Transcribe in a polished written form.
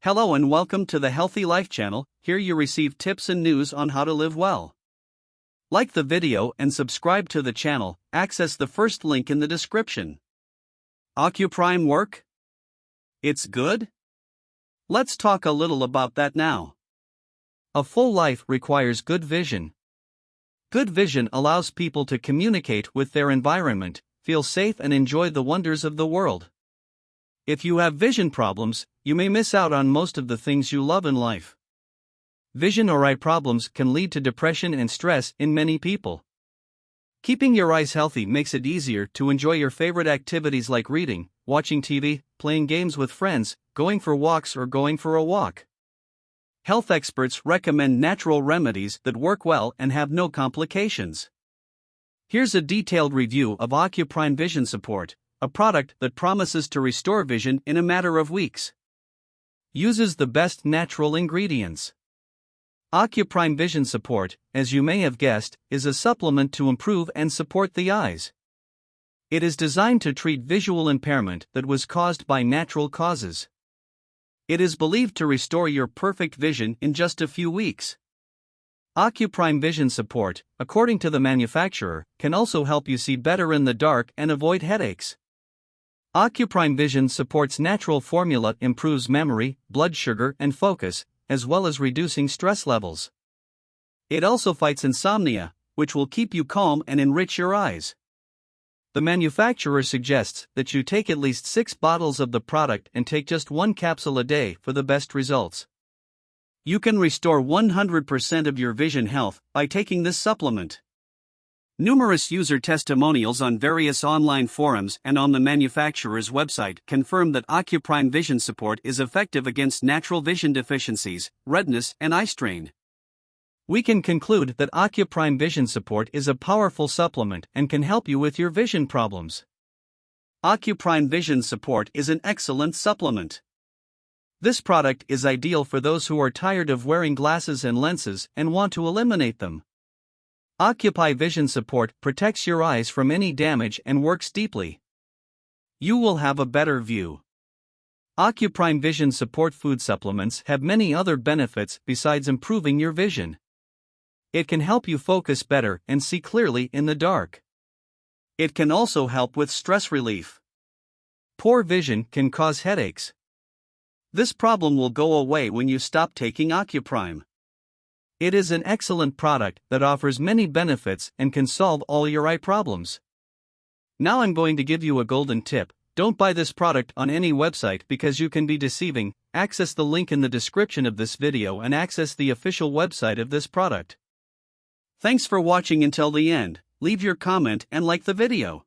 Hello and welcome to the Healthy Life channel. Here you receive tips and news on how to live well. Like the video and subscribe to the channel. Access the first link in the description. Ocuprime work? It's good? Let's talk a little about that now. A full life requires good vision. Good vision allows people to communicate with their environment, feel safe and enjoy the wonders of the world. If you have vision problems, you may miss out on most of the things you love in life. Vision or eye problems can lead to depression and stress in many people. Keeping your eyes healthy makes it easier to enjoy your favorite activities like reading, watching TV, playing games with friends, going for walks or going for a walk. Health experts recommend natural remedies that work well and have no complications. Here's a detailed review of Ocuprime Vision Support, a product that promises to restore vision in a matter of weeks. Uses the best natural ingredients. Ocuprime Vision Support, as you may have guessed, is a supplement to improve and support the eyes. It is designed to treat visual impairment that was caused by natural causes. It is believed to restore your perfect vision in just a few weeks. Ocuprime Vision Support, according to the manufacturer, can also help you see better in the dark and avoid headaches. Ocuprime Vision Support's natural formula improves memory, blood sugar, and focus, as well as reducing stress levels. It also fights insomnia, which will keep you calm and enrich your eyes. The manufacturer suggests that you take at least 6 bottles of the product and take just 1 capsule a day for the best results. You can restore 100% of your vision health by taking this supplement. Numerous user testimonials on various online forums and on the manufacturer's website confirm that Ocuprime Vision Support is effective against natural vision deficiencies, redness, and eye strain. We can conclude that Ocuprime Vision Support is a powerful supplement and can help you with your vision problems. Ocuprime Vision Support is an excellent supplement. This product is ideal for those who are tired of wearing glasses and lenses and want to eliminate them. Ocuprime Vision Support protects your eyes from any damage and works deeply. You will have a better view. Ocuprime Vision Support food supplements have many other benefits besides improving your vision. It can help you focus better and see clearly in the dark. It can also help with stress relief. Poor vision can cause headaches. This problem will go away when you stop taking Ocuprime. It is an excellent product that offers many benefits and can solve all your eye problems. Now I'm going to give you a golden tip. Don't buy this product on any website because you can be deceiving. Access the link in the description of this video and access the official website of this product. Thanks for watching until the end. Leave your comment and like the video.